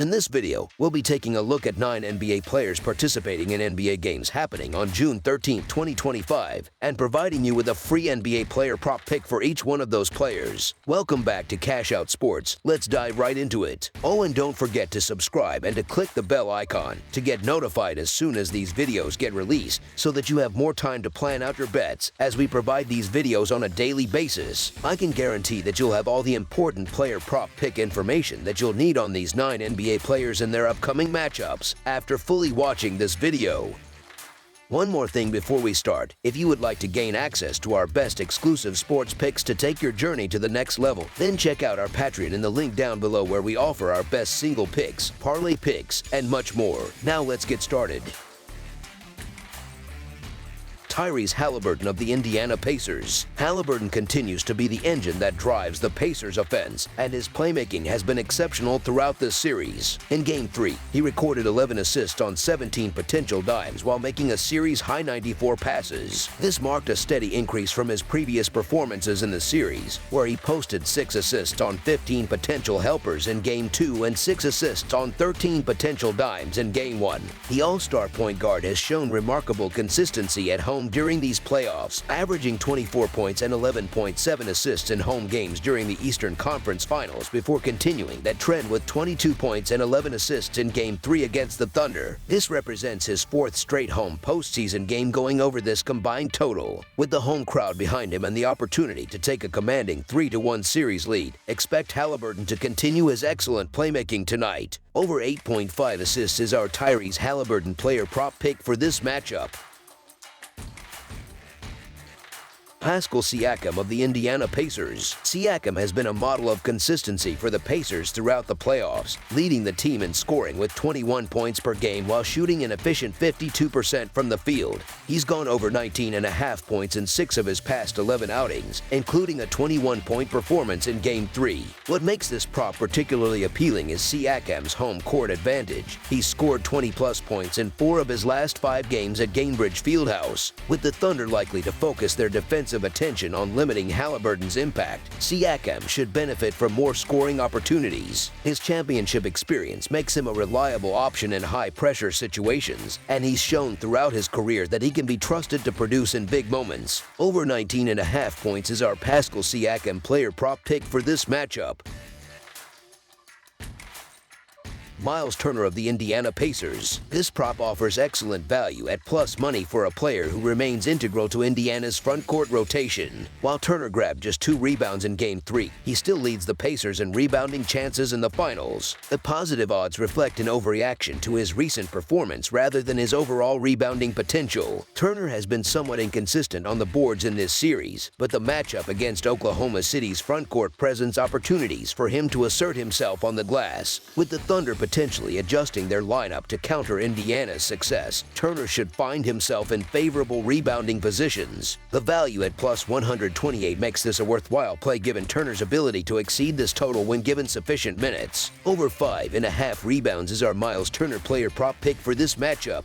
In this video, we'll be taking a look at 9 NBA players participating in NBA games happening on June 13, 2025, and providing you with a free NBA player prop pick for each one of those players. Welcome back to Cash Out Sports. Let's dive right into it. Oh, and don't forget to subscribe and to click the bell icon to get notified as soon as these videos get released so that you have more time to plan out your bets as we provide these videos on a daily basis. I can guarantee that you'll have all the important player prop pick information that you'll need on these 9 NBA players in their upcoming matchups after fully watching this video. One more thing before we start, if you would like to gain access to our best exclusive sports picks to take your journey to the next level, then check out our Patreon in the link down below where we offer our best single picks, parlay picks, and much more. Now let's get started. Tyrese Haliburton of the Indiana Pacers. Haliburton continues to be the engine that drives the Pacers' offense, and his playmaking has been exceptional throughout this series. In Game 3, he recorded 11 assists on 17 potential dimes while making a series-high 94 passes. This marked a steady increase from his previous performances in the series, where he posted 6 assists on 15 potential helpers in Game 2 and 6 assists on 13 potential dimes in Game 1. The All-Star point guard has shown remarkable consistency at home during these playoffs, averaging 24 points and 11.7 assists in home games during the Eastern Conference Finals before continuing that trend with 22 points and 11 assists in Game 3 against the Thunder. This represents his 4th straight home postseason game going over this combined total. With the home crowd behind him and the opportunity to take a commanding 3-1 series lead, expect Haliburton to continue his excellent playmaking tonight. Over 8.5 assists is our Tyrese Haliburton player prop pick for this matchup. Pascal Siakam of the Indiana Pacers. Siakam has been a model of consistency for the Pacers throughout the playoffs, leading the team in scoring with 21 points per game while shooting an efficient 52% from the field. He's gone over 19.5 points in 6 of his past 11 outings, including a 21-point performance in Game 3. What makes this prop particularly appealing is Siakam's home court advantage. He's scored 20-plus points in 4 of his last 5 games at Gainbridge Fieldhouse. With the Thunder likely to focus their defensive attention on limiting Haliburton's impact, Siakam should benefit from more scoring opportunities. His championship experience makes him a reliable option in high-pressure situations, and he's shown throughout his career that he can be trusted to produce in big moments. Over 19.5 points is our Pascal Siakam player prop pick for this matchup. Myles Turner of the Indiana Pacers. This prop offers excellent value at plus money for a player who remains integral to Indiana's front court rotation. While Turner grabbed just 2 rebounds in Game 3, he still leads the Pacers in rebounding chances in the finals. The positive odds reflect an overreaction to his recent performance rather than his overall rebounding potential. Turner has been somewhat inconsistent on the boards in this series, but the matchup against Oklahoma City's front court presents opportunities for him to assert himself on the glass. With the Thunder potentially adjusting their lineup to counter Indiana's success, Turner should find himself in favorable rebounding positions. The value at plus 128 makes this a worthwhile play given Turner's ability to exceed this total when given sufficient minutes. Over 5.5 rebounds is our Myles Turner player prop pick for this matchup.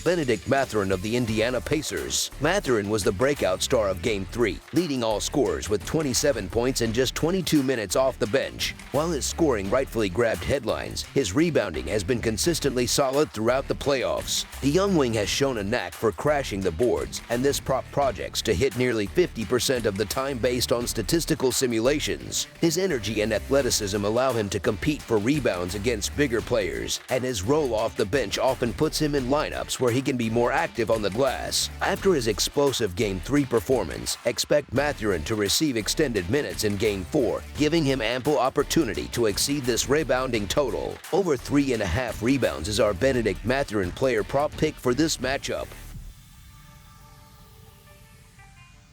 Bennedict Mathurin of the Indiana Pacers. Mathurin was the breakout star of Game 3, leading all scorers with 27 points in just 22 minutes off the bench. While his scoring rightfully grabbed headlines, his rebounding has been consistently solid throughout the playoffs. The young wing has shown a knack for crashing the boards, and this prop projects to hit nearly 50% of the time based on statistical simulations. His energy and athleticism allow him to compete for rebounds against bigger players, and his role off the bench often puts him in lineups where he can be more active on the glass. After his explosive Game 3 performance, expect Mathurin to receive extended minutes in Game 4, giving him ample opportunity to exceed this rebounding total. Over 3.5 rebounds is our Bennedict Mathurin player prop pick for this matchup.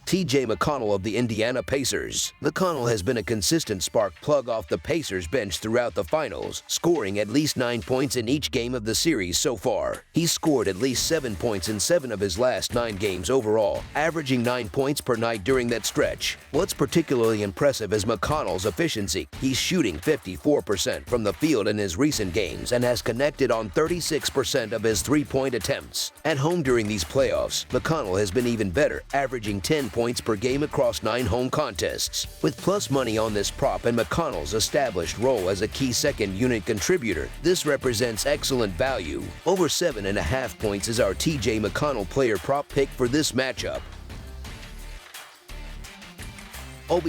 T.J. McConnell of the Indiana Pacers. McConnell has been a consistent spark plug off the Pacers bench throughout the finals, scoring at least 9 points in each game of the series so far. He's scored at least 7 points in 7 of his last 9 games overall, averaging 9 points per night during that stretch. What's particularly impressive is McConnell's efficiency. He's shooting 54% from the field in his recent games and has connected on 36% of his 3-point attempts. At home during these playoffs, McConnell has been even better, averaging 10 points points per game across 9 home contests. With plus money on this prop and McConnell's established role as a key second unit contributor, this represents excellent value. Over 7.5 points is our TJ McConnell player prop pick for this matchup.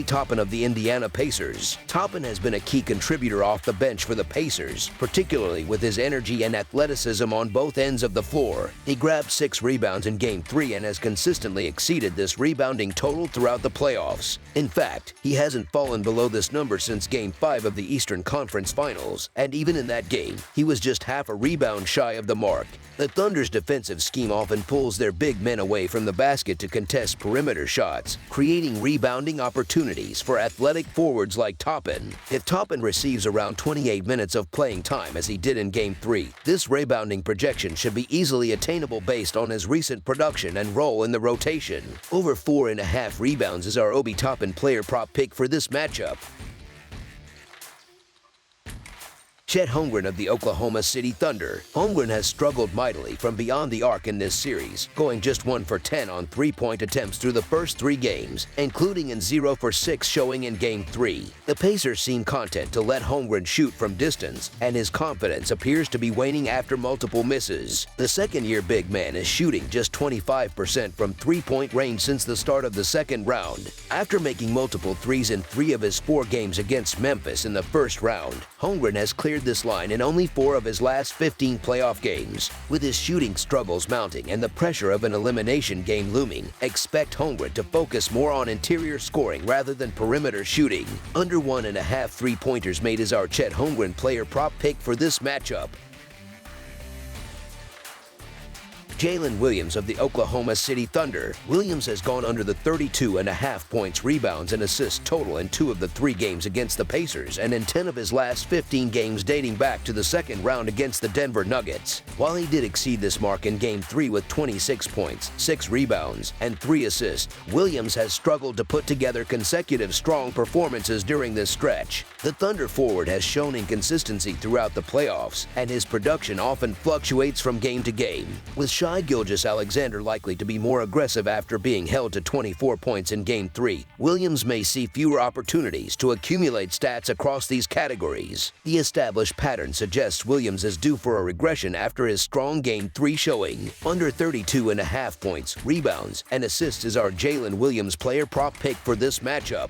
Toppin of the Indiana Pacers. Toppin has been a key contributor off the bench for the Pacers, particularly with his energy and athleticism on both ends of the floor. He grabbed 6 rebounds in Game 3 and has consistently exceeded this rebounding total throughout the playoffs. In fact, he hasn't fallen below this number since Game 5 of the Eastern Conference Finals, and even in that game, he was just half a rebound shy of the mark. The Thunder's defensive scheme often pulls their big men away from the basket to contest perimeter shots, creating rebounding opportunities for athletic forwards like Toppin. If Toppin receives around 28 minutes of playing time as he did in Game 3, this rebounding projection should be easily attainable based on his recent production and role in the rotation. Over 4.5 rebounds is our Toppin player prop pick for this matchup. Chet Holmgren of the Oklahoma City Thunder. Holmgren has struggled mightily from beyond the arc in this series, going just 1 for 10 on 3-point attempts through the first 3 games, including an 0 for 6 showing in Game 3. The Pacers seem content to let Holmgren shoot from distance, and his confidence appears to be waning after multiple misses. The second-year big man is shooting just 25% from 3-point range since the start of the second round. After making multiple threes in 3 of his 4 games against Memphis in the first round, Holmgren has cleared this line in only 4 of his last 15 playoff games. With his shooting struggles mounting and the pressure of an elimination game looming, expect Holmgren to focus more on interior scoring rather than perimeter shooting. Under 1.5 three-pointers made is our Chet Holmgren player prop pick for this matchup. Jalen Williams of the Oklahoma City Thunder. Williams has gone under the 32.5 points, rebounds, and assists total in 2 of the 3 games against the Pacers and in 10 of his last 15 games dating back to the second round against the Denver Nuggets. While he did exceed this mark in Game 3 with 26 points, 6 rebounds, and 3 assists, Williams has struggled to put together consecutive strong performances during this stretch. The Thunder forward has shown inconsistency throughout the playoffs, and his production often fluctuates from game to game, with Gilgeous-Alexander likely to be more aggressive after being held to 24 points in Game 3. Williams may see fewer opportunities to accumulate stats across these categories. The established pattern suggests Williams is due for a regression after his strong Game 3 showing. Under 32.5 points, rebounds, and assists is our Jalen Williams player prop pick for this matchup.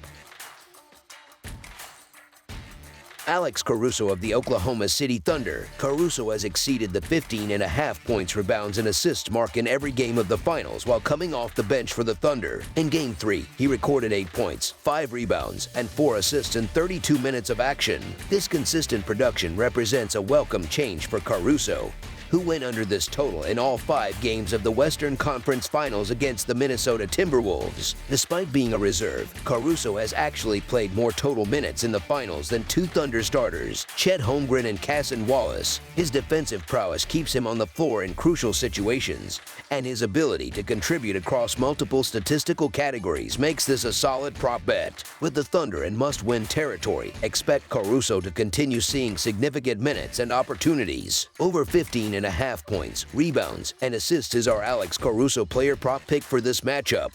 Alex Caruso of the Oklahoma City Thunder. Caruso has exceeded the 15.5 points, rebounds, and assists mark in every game of the finals while coming off the bench for the Thunder. In Game 3, he recorded 8 points, 5 rebounds, and 4 assists in 32 minutes of action. This consistent production represents a welcome change for Caruso, who went under this total in all 5 games of the Western Conference Finals against the Minnesota Timberwolves. Despite being a reserve, Caruso has actually played more total minutes in the finals than 2 Thunder starters, Chet Holmgren and Cason Wallace. His defensive prowess keeps him on the floor in crucial situations, and his ability to contribute across multiple statistical categories makes this a solid prop bet. With the Thunder in must-win territory, expect Caruso to continue seeing significant minutes and opportunities. Over 15.5 points, rebounds, and assists is our Alex Caruso player prop pick for this matchup.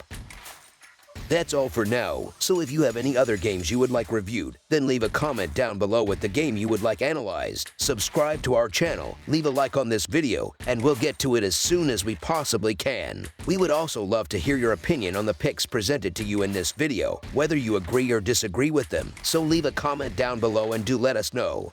That's all for now, so if you have any other games you would like reviewed, then leave a comment down below with the game you would like analyzed. Subscribe to our channel, leave a like on this video, and we'll get to it as soon as we possibly can. We would also love to hear your opinion on the picks presented to you in this video, whether you agree or disagree with them, so leave a comment down below and do let us know.